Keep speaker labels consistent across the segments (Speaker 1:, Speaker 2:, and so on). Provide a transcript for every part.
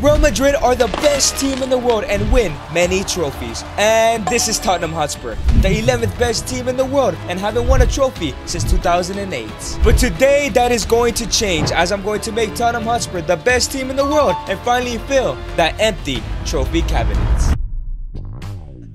Speaker 1: Real Madrid are the best team in the world and win many trophies. And this is Tottenham Hotspur, the 11th best team in the world and haven't won a trophy since 2008. But today that is going to change, as I'm going to make Tottenham Hotspur the best team in the world and finally fill that empty trophy cabinet.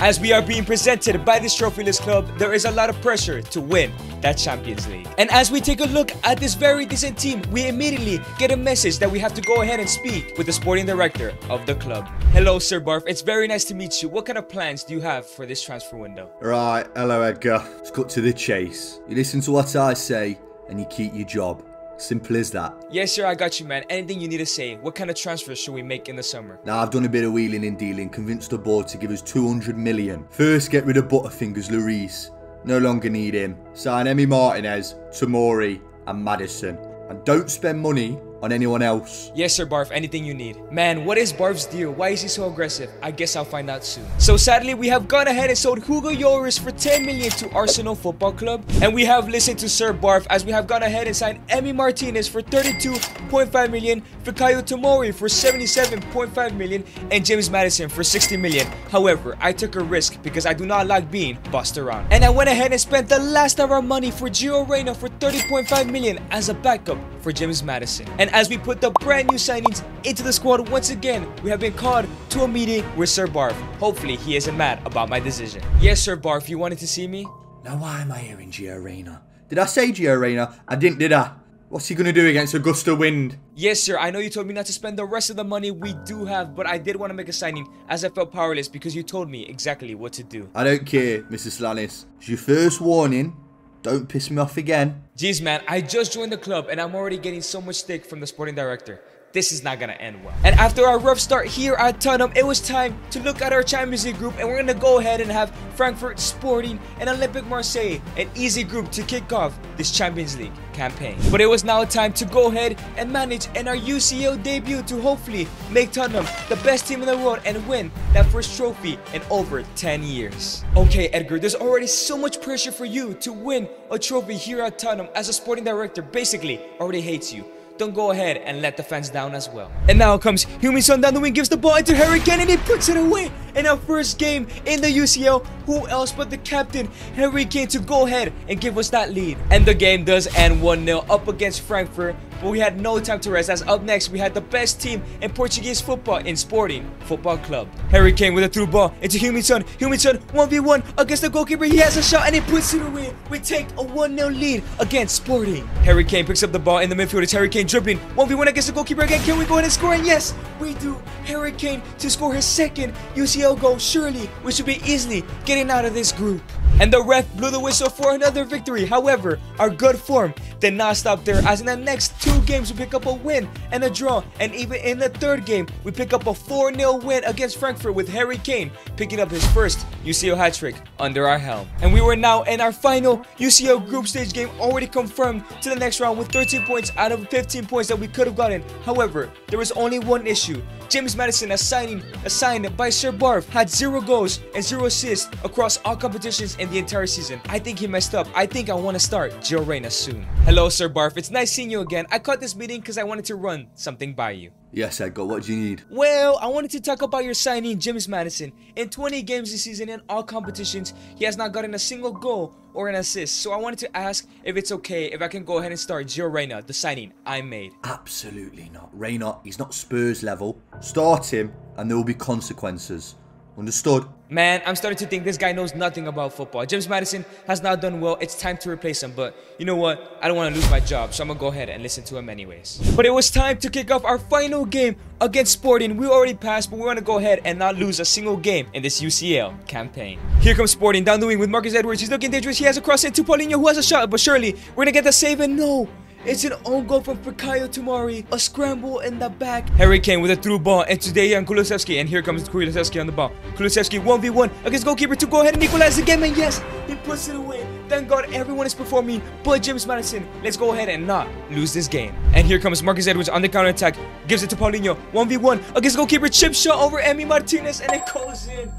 Speaker 1: As we are being presented by this Trophyless club, there is a lot of pressure to win that Champions League. And as we take a look at this very decent team, we immediately get a message that we have to go ahead and speak with the sporting director of the club. Hello, Sir Barf. It's very nice to meet you. What kind of plans do you have for this transfer window?
Speaker 2: Right, hello Edgar. Let's cut to the chase. You listen to what I say and you keep your job. Simple as that.
Speaker 1: Yes, sir, I got you, man. Anything you need to say. What kind of transfers should we make in the summer?
Speaker 2: Now, I've done a bit of wheeling and dealing, convinced the board to give us 200 million. First, get rid of Butterfingers Lloris. No longer need him. Sign Emi Martinez, Tomori, and Madison. And don't spend money on anyone else.
Speaker 1: Yes, sir, Barf. Anything you need. Man, what is Barf's deal? Why is he so aggressive? I guess I'll find out soon. So sadly, we have gone ahead and sold Hugo Lloris for 10 million to Arsenal Football Club. And we have listened to Sir Barf as we have gone ahead and signed Emi Martinez for 32.5 million, Fikayo Tomori for 77.5 million, and James Maddison for 60 million. However, I took a risk because I do not like being bossed around. And I went ahead and spent the last of our money for Gio Reyna for 30.5 million as a backup for James Maddison. And as we put the brand new signings into the squad once again, we have been called to a meeting with Sir Barf. Hopefully he isn't mad about my decision. Yes, Sir Barf, you wanted to see me?
Speaker 2: Now why am I hearing Gio Reyna? Did I say Gio Reyna? I didn't, did I? What's he going to do against a gust of wind?
Speaker 1: Yes, sir. I know you told me not to spend the rest of the money we do have, but I did want to make a signing as I felt powerless because you told me exactly what to do.
Speaker 2: I don't care, Mr. Slanis. It's your first warning. Don't piss me off again.
Speaker 1: Jeez, man, I just joined the club and I'm already getting so much stick from the sporting director. This is not gonna end well. And after our rough start here at Tottenham, it was time to look at our Champions League group, and we're gonna go ahead and have Frankfurt, Sporting, and Olympique Marseille, an easy group to kick off this Champions League campaign. But it was now time to go ahead and manage in our UCL debut to hopefully make Tottenham the best team in the world and win that first trophy in over 10 years. Okay, Edgar, there's already so much pressure for you to win a trophy here at Tottenham, as a sporting director basically already hates you. Don't go ahead and let the fans down as well. And now comes Heung-min Son down the wing, gives the ball into Harry Kane, and he puts it away in our first game in the UCL. Who else but the captain, Harry Kane, to go ahead and give us that lead. And the game does end 1-0 up against Frankfurt, but we had no time to rest, as up next we had the best team in Portuguese football in Sporting Football Club. Harry Kane with a through ball into Heung-min Son. Heung-min Son 1v1 against the goalkeeper. He has a shot and he puts it away. We take a 1-0 lead against Sporting. Harry Kane picks up the ball in the midfield. It's Harry Kane dribbling 1v1 against the goalkeeper again. Can we go ahead and score? And yes, we do. Harry Kane to score his second UCL goal. Surely we should be easily getting out of this group. And the ref blew the whistle for another victory. However, our good form did not stop there, as in the next 2 games we pick up a win and a draw, and even in the 3rd game we pick up a 4-0 win against Frankfurt, with Harry Kane picking up his first UCL hat-trick under our helm. And we were now in our final UCL group stage game, already confirmed to the next round with 13 points out of 15 points that we could have gotten. However, there was only one issue. James Maddison, assigned by Sir Barf, had 0 goals and 0 assists across all competitions in the entire season. I think he messed up. I think I want to start Gio Reyna soon. Hello, Sir Barf. It's nice seeing you again. I caught this meeting because I wanted to run something by you.
Speaker 2: Yes, Edgar, what do you need?
Speaker 1: Well, I wanted to talk about your signing, James Maddison. In 20 games this season in all competitions, he has not gotten a single goal or an assist. So I wanted to ask if it's okay if I can go ahead and start Gio Reyna, the signing I made.
Speaker 2: Absolutely not. Reyna, he's not Spurs level. Start him and there will be consequences. Understood?
Speaker 1: Man, I'm starting to think this guy knows nothing about football. James Maddison has not done well. It's time to replace him. But you know what? I don't want to lose my job, so I'm going to go ahead and listen to him anyways. But it was time to kick off our final game against Sporting. We already passed, but we want to go ahead and not lose a single game in this UCL campaign. Here comes Sporting down the wing with Marcus Edwards. He's looking dangerous. He has a cross into Paulinho, who has a shot. But surely we're going to get the save, and no. It's an own goal from Fikayo Tomori. A scramble in the back. Harry Kane with a through ball into Dejan Kulusevski. And here comes Kulusevski on the ball. Kulusevski 1v1 against goalkeeper to go ahead and equalize the game. And yes, he puts it away. Thank God everyone is performing but James Maddison. Let's go ahead and not lose this game. And here comes Marcus Edwards on the counter attack. Gives it to Paulinho. 1v1 against goalkeeper. Chip shot over Emi Martinez. And it goes in.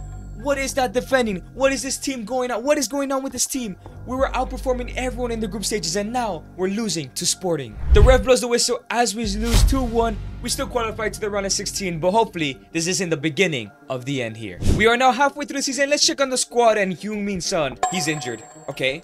Speaker 1: What is that defending? What is this team going on? What is going on with this team? We were outperforming everyone in the group stages, and now we're losing to Sporting. The ref blows the whistle as we lose 2-1. We still qualified to the round of 16, but hopefully this isn't the beginning of the end here. We are now halfway through the season. Let's check on the squad, and Heung-min Son, he's injured. Okay,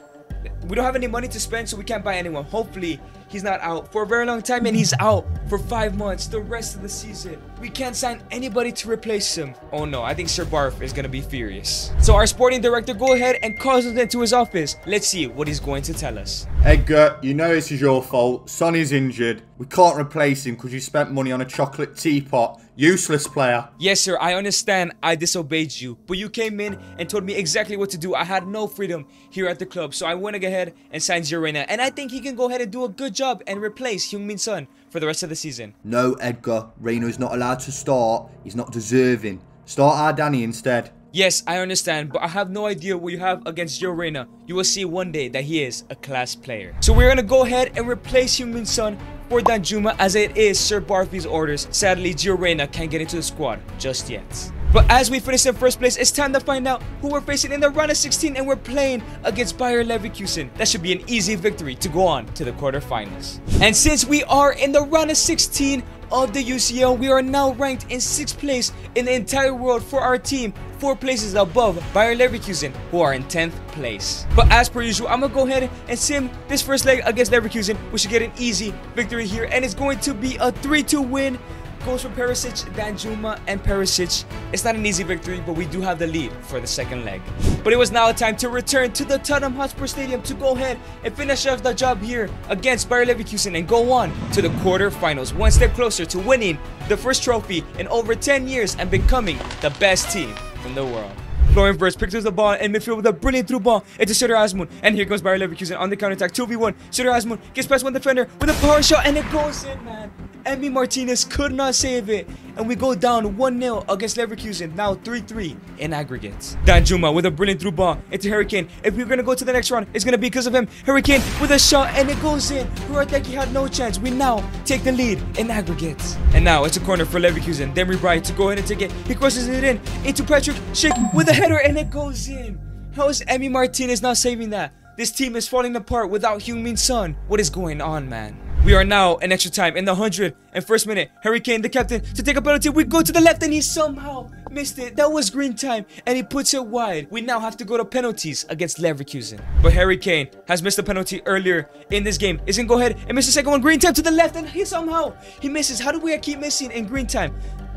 Speaker 1: we don't have any money to spend, so we can't buy anyone. Hopefully he's not out for a very long time, and he's out for 5 months, the rest of the season. We can't sign anybody to replace him. Oh no, I think Sir Barf is gonna be furious. So our sporting director, go ahead and calls us into his office. Let's see what he's going to tell us.
Speaker 2: Edgar, you know this is your fault. Son is injured. We can't replace him because you spent money on a chocolate teapot. Useless player.
Speaker 1: Yes, sir, I understand I disobeyed you, but you came in and told me exactly what to do. I had no freedom here at the club, so I went ahead and signed Jorena, and I think he can go ahead and do a good job and replace Heung-min Son for the rest of the season.
Speaker 2: No, Edgar. Reina is not allowed to start. He's not deserving. Start our Danny instead.
Speaker 1: Yes, I understand, but I have no idea what you have against Joe Reyna. You will see one day that he is a class player. So we're going to go ahead and replace Heung-min Son for Danjuma, as it is Sir Barfi's orders. Sadly, Gio Reyna can't get into the squad just yet. But as we finish in first place, it's time to find out who we're facing in the round of 16, and we're playing against Bayer Leverkusen. That should be an easy victory to go on to the quarterfinals. And since we are in the round of 16 of the UCL, we are now ranked in 6th place in the entire world for our team, 4 places above Bayer Leverkusen, who are in 10th place. But as per usual, I'm gonna go ahead and sim this first leg against Leverkusen. We should get an easy victory here, and it's going to be a 3-2 win. Goes for Perisic, Danjuma, and Perisic. It's not an easy victory, but we do have the lead for the second leg. But it was now time to return to the Tottenham Hotspur Stadium to go ahead and finish off the job here against Bayer Leverkusen and go on to the quarterfinals, one step closer to winning the first trophy in over 10 years and becoming the best team in the world. Florian Wirtz picks up the ball in midfield with a brilliant through ball into Serdar Azmoun, and here comes Bayer Leverkusen on the counter-attack. 2v1. Serdar Azmoun gets past one defender with a power shot, and it goes in, man. Emi Martinez could not save it, and we go down 1-0 against Leverkusen, now 3-3 in aggregate. Danjuma with a brilliant through ball into Harry Kane. If we're going to go to the next round, it's going to be because of him. Harry Kane with a shot, and it goes in. Ruateki had no chance. We now take the lead in aggregate. And now it's a corner for Leverkusen. Demry Bright to go ahead and take it. He crosses it in into Patrick Schick with a header, and it goes in. How is Emi Martinez not saving that? This team is falling apart without Heung-min Son. What is going on, man? We are now in extra time in the 101st minute. Harry Kane, the captain, to take a penalty. We go to the left, and he somehow missed it. That was green time, and he puts it wide. We now have to go to penalties against Leverkusen. But Harry Kane has missed a penalty earlier in this game. He's gonna go ahead and miss the second one. Green time to the left, and he misses. How do we keep missing in green time?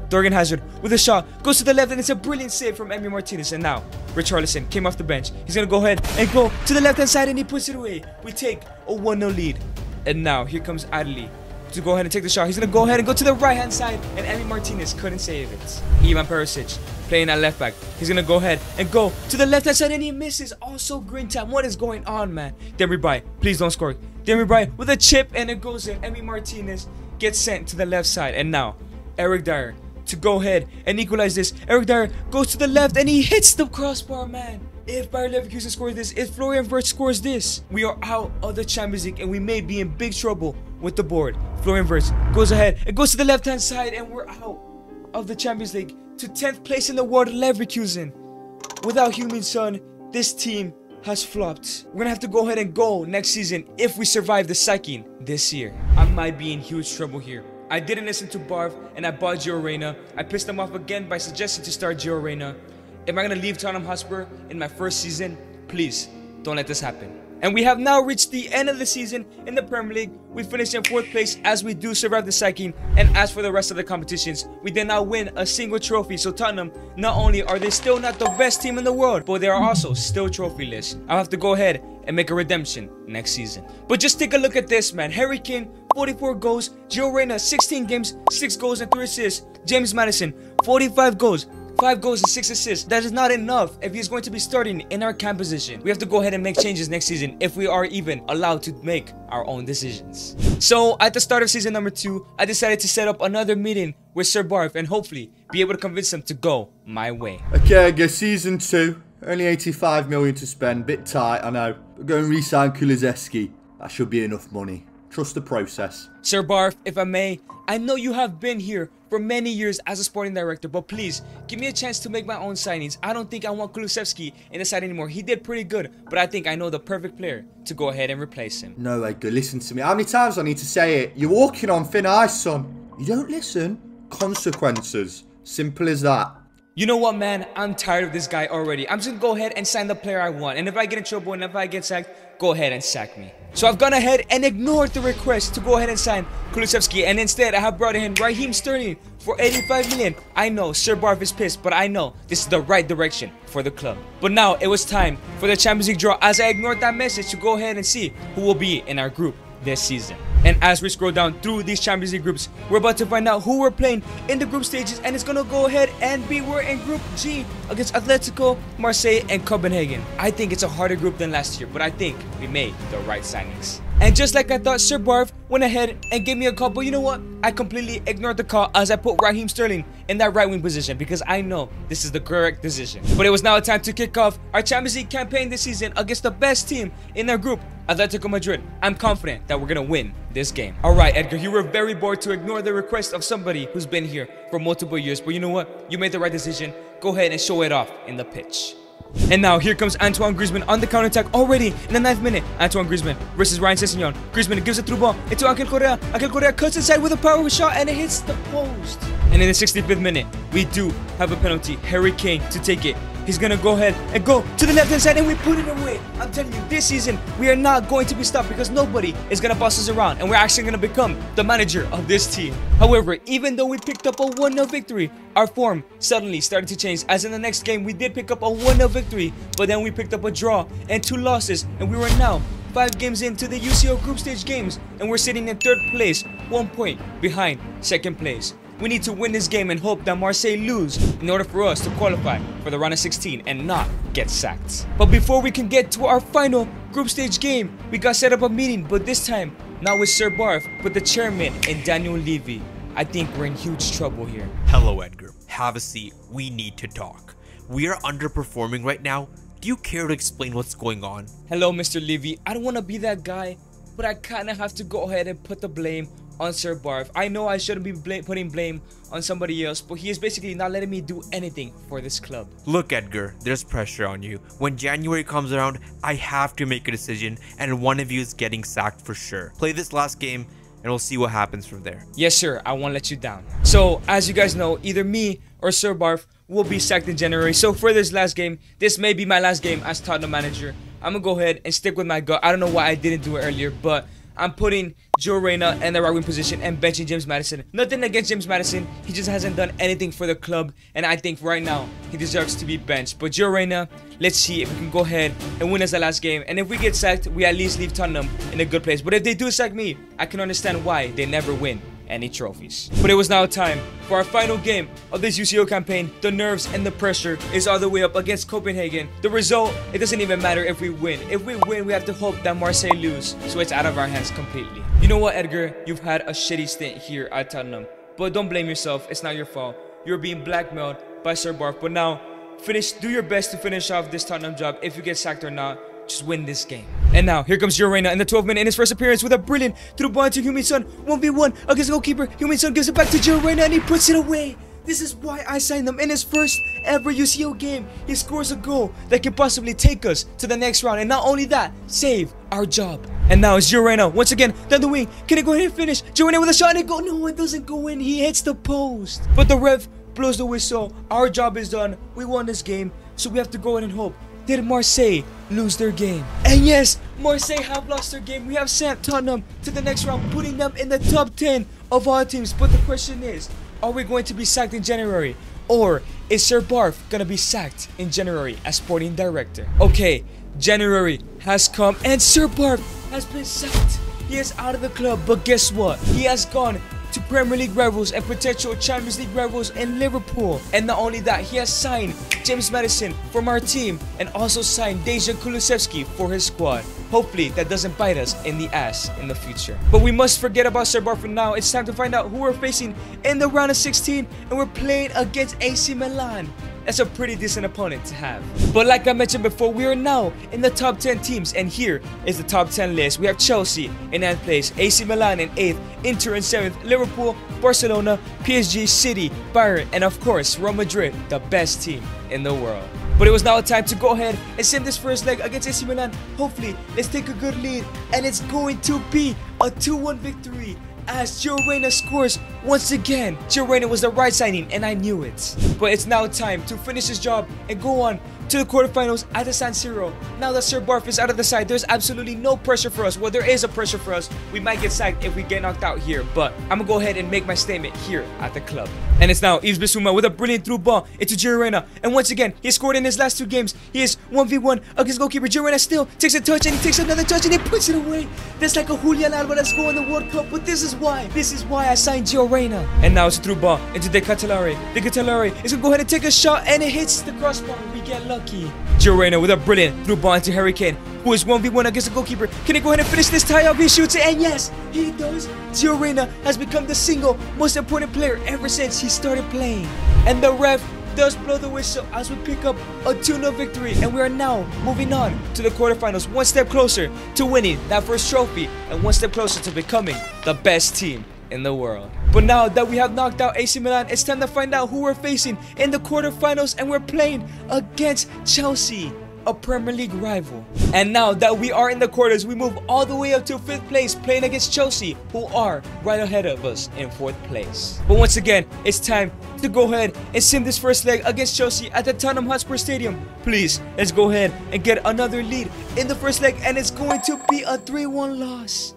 Speaker 1: Thorgan Hazard with a shot goes to the left, and it's a brilliant save from Emi Martinez. And now Richarlison came off the bench. He's gonna go ahead and go to the left hand side, and he puts it away. We take a 1-0 lead. And now here comes Adli to go ahead and take the shot. He's gonna go ahead and go to the right hand side, and Emi Martinez couldn't save it. Ivan Perisic playing at left back. He's gonna go ahead and go to the left hand side, and he misses. Also green time. What is going on, man? Demry Bright, please don't score. Demry Bright with a chip, and it goes in. Emi Martinez gets sent to the left side, and now Eric Dyer to go ahead and equalize this. Eric Dyer goes to the left, and he hits the crossbar, man. If Bayer Leverkusen scores this, if Florian Wirtz scores this, we are out of the Champions League, and we may be in big trouble with the board. Florian Wirtz goes ahead and goes to the left-hand side, and we're out of the Champions League to 10th place in the world, Leverkusen. Without Heung-min Son, this team has flopped. We're gonna have to go ahead and go next season if we survive the cycling this year. I might be in huge trouble here. I didn't listen to Barv, and I bought Gio Reyna. I pissed him off again by suggesting to start Gio Reyna. Am I going to leave Tottenham Hotspur in my first season? Please, don't let this happen. And we have now reached the end of the season in the Premier League. We finished in 4th place as we do survive the cycling. And as for the rest of the competitions, we did not win a single trophy. So Tottenham, not only are they still not the best team in the world, but they are also still trophyless. I'll have to go ahead and make a redemption next season. But just take a look at this, man. Harry Kane, 44 goals. Gio Reyna, 16 games, 6 goals and 3 assists. James Maddison, 45 goals. 5 goals and 6 assists. That is not enough if he's going to be starting in our cam position. We have to go ahead and make changes next season if we are even allowed to make our own decisions. So at the start of season number 2, I decided to set up another meeting with Sir Barf and hopefully be able to convince him to go my way.
Speaker 2: Okay, I guess season 2. Only 85 million to spend. Bit tight, I know. But go and re-sign Kulizeski. That should be enough money. Trust the process.
Speaker 1: Sir Barf, if I may, I know you have been here for many years as a sporting director, but please give me a chance to make my own signings. I don't think I want Kulusevski in the side anymore. He did pretty good, but I think I know the perfect player to go ahead and replace him.
Speaker 2: No, Edgar, listen to me. How many times do I need to say it? You're walking on thin ice, son. You don't listen. Consequences. Simple as that.
Speaker 1: You know what, man? I'm tired of this guy already. I'm just gonna go ahead and sign the player I want. And if I get in trouble and if I get sacked, go ahead and sack me. So I've gone ahead and ignored the request to go ahead and sign Kulusevski. And instead, I have brought in Raheem Sterling for 85 million. I know Sir Barf is pissed, but I know this is the right direction for the club. But now it was time for the Champions League draw as I ignored that message to go ahead and see who will be in our group this season. And as we scroll down through these Champions League groups, we're about to find out who we're playing in the group stages, and it's gonna go ahead and be we're in Group G against Atletico, Marseille, and Copenhagen. I think it's a harder group than last year, but I think we made the right signings. And just like I thought, Sir Barf went ahead and gave me a call, but you know what? I completely ignored the call as I put Raheem Sterling in that right wing position because I know this is the correct decision. But it was now time to kick off our Champions League campaign this season against the best team in our group, Atletico Madrid. I'm confident that we're gonna win this game. Alright, Edgar, you were very bored to ignore the request of somebody who's been here for multiple years, but you know what? You made the right decision. Go ahead and show it off in the pitch. And now here comes Antoine Griezmann on the counter-attack already in the 9th minute. Antoine Griezmann versus Ryan Sessegnon. Griezmann gives it through ball into Angel Correa. Angel Correa cuts inside with a power shot and it hits the post. And in the 65th minute, we do have a penalty. Harry Kane to take it. He's gonna go ahead and go to the left-hand side and we put it away. I'm telling you, this season, we are not going to be stopped because nobody is gonna boss us around and we're actually gonna become the manager of this team. However, even though we picked up a 1-0 victory, our form suddenly started to change, as in the next game, we did pick up a 1-0 victory, but then we picked up a draw and 2 losses, and we were now 5 games into the UCL group stage games, and we're sitting in 3rd place, 1 point behind 2nd place. We need to win this game and hope that Marseille lose in order for us to qualify for the round of 16 and not get sacked. But before we can get to our final group stage game, we got set up a meeting, but this time not with Sir Barf, but the chairman and Daniel Levy. I think we're in huge trouble here.
Speaker 3: Hello, Edgar. Have a seat. We need to talk. We are underperforming right now. Do you care to explain what's going on?
Speaker 1: Hello, Mr. Levy. I don't want to be that guy, but I kind of have to go ahead and put the blame on Sir Barf. I know I shouldn't be putting blame on somebody else, but he is basically not letting me do anything for this club.
Speaker 3: Look, Edgar, there's pressure on you. When January comes around, I have to make a decision, and one of you is getting sacked for sure. Play this last game, and we'll see what happens from there.
Speaker 1: Yes, sir. I won't let you down. So, as you guys know, either me or Sir Barf will be sacked in January. So, for this last game, this may be my last game as Tottenham manager. I'm gonna go ahead and stick with my gut. I don't know why I didn't do it earlier, but I'm putting Joe Reyna in the right wing position and benching James Maddison. Nothing against James Maddison. He just hasn't done anything for the club, and I think right now he deserves to be benched. But Joe Reyna, let's see if we can go ahead and win us the last game. And if we get sacked, we at least leave Tottenham in a good place. But if they do sack me, I can understand why they never win any trophies. But it was now time for our final game of this UCL campaign. The nerves and the pressure is all the way up against Copenhagen. The result, it doesn't even matter if we win. If we win, we have to hope that Marseille lose, so it's out of our hands completely. You know what, Edgar? You've had a shitty stint here at Tottenham, but don't blame yourself. It's not your fault. You're being blackmailed by Sir Barf. But now, do your best to finish off this Tottenham job. If you get sacked or not, just win this game. And now, here comes Joe Reyna in the 12th minute in his first appearance with a brilliant through ball to Heung-min Son. 1v1 against the goalkeeper. Heung-min Son gives it back to Joe Reyna and he puts it away. This is why I signed him. In his first ever UCL game, he scores a goal that can possibly take us to the next round. And not only that, save our job. And now it's Joe Reyna once again down the wing. Can it go ahead and finish? Joe Reyna with a shot and it goes. No, it doesn't go in. He hits the post. But the ref blows the whistle. Our job is done. We won this game. So we have to go ahead and hope. Did Marseille lose their game? And yes, Marseille have lost their game. We have sent Tottenham to the next round, putting them in the top 10 of all teams. But the question is, are we going to be sacked in January? Or is Sir Barf going to be sacked in January as sporting director? Okay, January has come and Sir Barf has been sacked. He is out of the club, but guess what? He has gone to Premier League rivals and potential Champions League rivals in Liverpool. And not only that, he has signed James Maddison from our team and also signed Dejan Kulusevski for his squad. Hopefully that doesn't bite us in the ass in the future. But we must forget about Sir Barf for now. It's time to find out who we're facing in the round of 16, and we're playing against AC Milan. that's a pretty decent opponent to have. But like I mentioned before, we are now in the top 10 teams, and here is the top 10 list. We have Chelsea in 9th place, AC Milan in 8th, Inter in 7th, Liverpool, Barcelona, PSG, City, Bayern, and of course Real Madrid, the best team in the world. But it was now time to go ahead and send this first leg against AC Milan. Hopefully, let's take a good lead, and it's going to be a 2-1 victory as Gio Reyna scores once again. Gio Reyna was the right signing, and I knew it. But it's now time to finish his job and go on to the quarterfinals at the San Siro. Now that Sir Barf is out of the side, there's absolutely no pressure for us. Well, there is a pressure for us. We might get sacked if we get knocked out here, but I'm gonna go ahead and make my statement here at the club. And it's now Yves Bissouma with a brilliant through ball into Gio Reyna, and once again he scored in his last 2 games. He is 1v1 against goalkeeper. Gio Reyna still takes a touch, and he takes another touch, and he puts it away. That's like a Julian Alvarez goal in the World Cup, but this is why I signed Gio Reyna. And now it's a through ball into De Ketelare. De Ketelare is gonna go ahead and take a shot, and it hits the crossbar. We get lucky. Gio Reyna with a brilliant through ball into Harry Kane, who is 1v1 against the goalkeeper. Can he go ahead and finish this tie up? He shoots it, and yes, he does. Gio Reyna has become the single most important player ever since he started playing. And the ref does blow the whistle as we pick up a 2-0 victory, and we are now moving on to the quarterfinals, one step closer to winning that first trophy and one step closer to becoming the best team in the world. But now that we have knocked out AC Milan, it's time to find out who we're facing in the quarterfinals, and we're playing against Chelsea, a Premier League rival. And now that we are in the quarters, we move all the way up to 5th place, playing against Chelsea, who are right ahead of us in 4th place. But once again, it's time to go ahead and sim this first leg against Chelsea at the Tottenham Hotspur Stadium. Please, let's go ahead and get another lead in the first leg, and it's going to be a 3-1 loss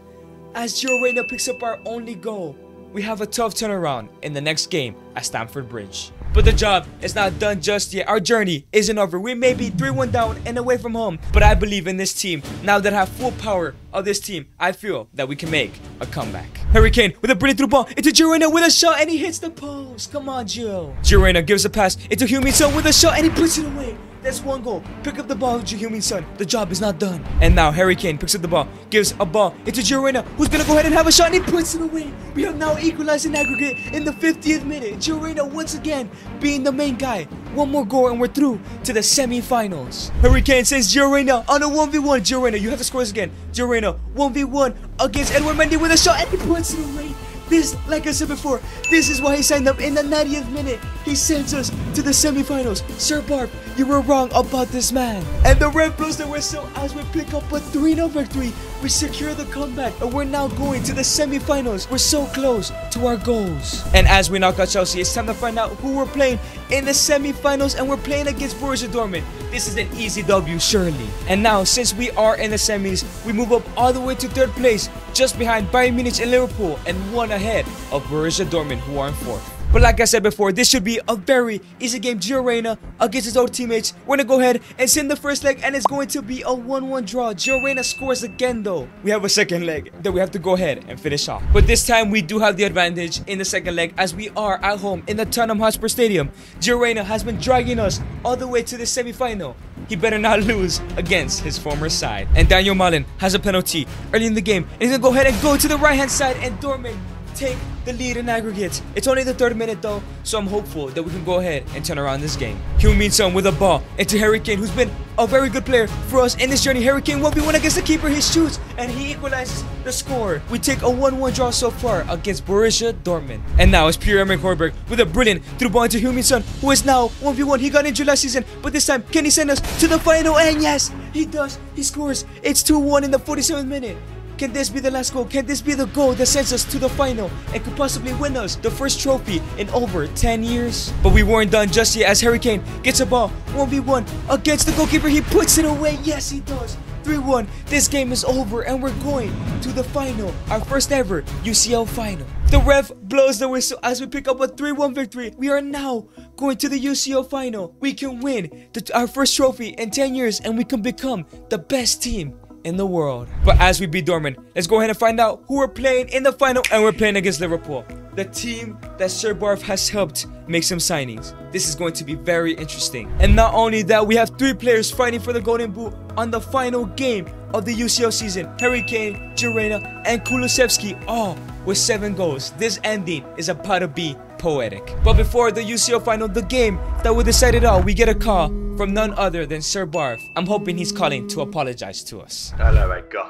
Speaker 1: as Gio Reyna picks up our only goal. We have a tough turnaround in the next game at Stamford Bridge. But the job is not done just yet. Our journey isn't over. We may be 3-1 down and away from home, but I believe in this team. Now that I have full power of this team, I feel that we can make a comeback. Harry Kane with a brilliant through ball into Gio Reyna with a shot, and he hits the post. Come on, Gio. Gio Reyna gives a pass into Heung-min Son with a shot, and he puts it away. That's 1 goal. Pick up the ball, Heung-min Son. The job is not done. And now Harry Kane picks up the ball, gives a ball into Gio Reyna, who's gonna go ahead and have a shot, and he puts it away. We have now equalized in aggregate in the 50th minute. Gio Reyna once again being the main guy. 1 more goal and we're through to the semi-finals. Harry Kane sends Gio Reyna on a 1v1. Gio Reyna, you have to score this again. Gio Reyna 1v1 against Edouard Mendy with a shot, and he puts it away. This, like I said before, this is why he signed up in the 90th minute. He sends us to the semi-finals. Sir Barb, you were wrong about this man. And the ref blows the whistle as we pick up a 3-0 victory. We secure the comeback, and we're now going to the semi-finals. We're so close to our goals. And as we knock out Chelsea, it's time to find out who we're playing in the semi-finals, and we're playing against Borussia Dortmund. This is an easy W, surely. And now, since we are in the semis, we move up all the way to 3rd place, just behind Bayern Munich and Liverpool, and 1 ahead of Borussia Dortmund, who are in 4th. But like I said before, this should be a very easy game. Gio Reyna against his old teammates. We're gonna go ahead and send the first leg, and it's going to be a 1-1 draw. Gio Reyna scores again though. We have a second leg that we have to go ahead and finish off. But this time we do have the advantage in the second leg, as we are at home in the Tottenham Hotspur Stadium. Gio Reyna has been dragging us all the way to the semi-final. He better not lose against his former side. And Daniel Malen has a penalty early in the game, and he's gonna go ahead and go to the right hand side, and Dortmund take the lead in aggregate. It's only the 3rd minute though, so I'm hopeful that we can go ahead and turn around this game. Heung-min Son with a ball into Harry Kane, who's been a very good player for us in this journey. Harry Kane 1v1 against the keeper. He shoots and he equalizes the score. We take a 1-1 draw so far against Borussia Dortmund. And now it's Pierre-Emerick Højbjerg with a brilliant through ball into Heung-min Son, who is now 1v1. He got injured last season, but this time can he send us to the final? And yes, he does. He scores. It's 2-1 in the 47th minute. Can this be the last goal? Can this be the goal that sends us to the final and could possibly win us the first trophy in over 10 years? But we weren't done just yet, as Harry Kane gets a ball 1v1 against the goalkeeper. He puts it away. Yes, he does. 3-1. This game is over and we're going to the final, our first ever UCL final. The ref blows the whistle as we pick up a 3-1 victory. We are now going to the UCL final. We can win our first trophy in 10 years, and we can become the best team in the world. But as we beat Dortmund, let's go ahead and find out who we're playing in the final, and we're playing against Liverpool, the team that Sir Barf has helped make some signings. This is going to be very interesting. And not only that, we have 3 players fighting for the Golden Boot on the final game of the UCL season. Harry Kane, Gio Reyna, and Kulusevski, all with 7 goals. This ending is about to be poetic. But before the UCL final, the game that would decide it all, we get a call from none other than Sir Barf. I'm hoping he's calling to apologize to us.
Speaker 2: Hello, Edgar.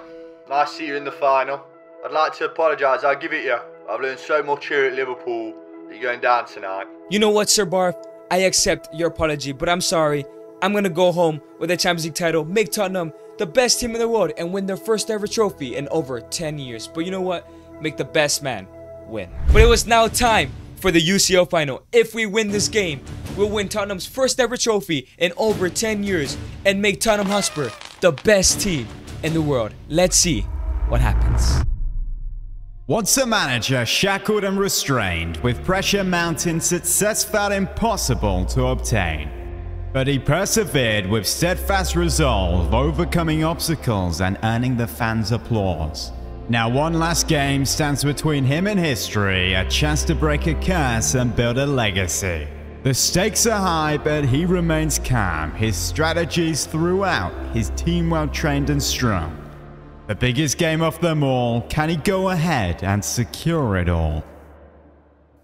Speaker 2: Nice to see you in the final. I'd like to apologise, I'll give it you. I've learned so much here at Liverpool. You're going down tonight.
Speaker 1: You know what, Sir Barf? I accept your apology, but I'm sorry. I'm gonna go home with a Champions League title, make Tottenham the best team in the world, and win their first ever trophy in over 10 years. But you know what? Make the best man win. But it was now time for the UCL final. If we win this game, we'll win Tottenham's first ever trophy in over 10 years and make Tottenham Hotspur the best team in the world. Let's see what happens.
Speaker 4: Once a manager shackled and restrained, with pressure mounting, success felt impossible to obtain. But he persevered with steadfast resolve, overcoming obstacles and earning the fans' applause. Now one last game stands between him and history, a chance to break a curse and build a legacy. The stakes are high, but he remains calm, his strategies throughout, his team well trained and strong. The biggest game of them all, can he go ahead and secure it all?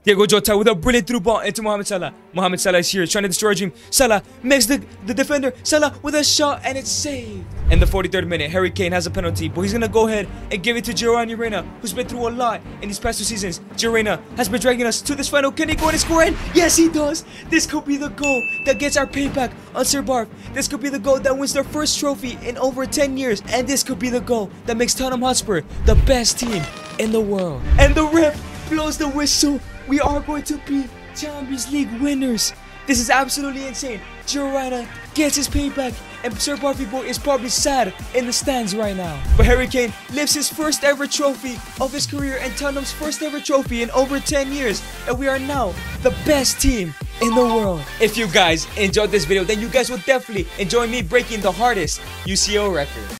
Speaker 1: Diego Jota with a brilliant through ball into Mohamed Salah. Mohamed Salah is here trying to destroy Dream. Salah makes the defender. Salah with a shot and it's saved. In the 43rd minute, Harry Kane has a penalty, but he's going to go ahead and give it to Reina, who's been through a lot in these past 2 seasons. Reina has been dragging us to this final. Can he go and score? Yes, he does. This could be the goal that gets our payback on Sir Barf. This could be the goal that wins their first trophy in over 10 years. And this could be the goal that makes Tottenham Hotspur the best team in the world. And the ref blows the whistle. We are going to be Champions League winners. This is absolutely insane. Reina gets his payback, and Sir Barfy Boy is probably sad in the stands right now. But Harry Kane lifts his first ever trophy of his career and Tottenham's first ever trophy in over 10 years. And we are now the best team in the world. If you guys enjoyed this video, then you guys will definitely enjoy me breaking the hardest UCL record.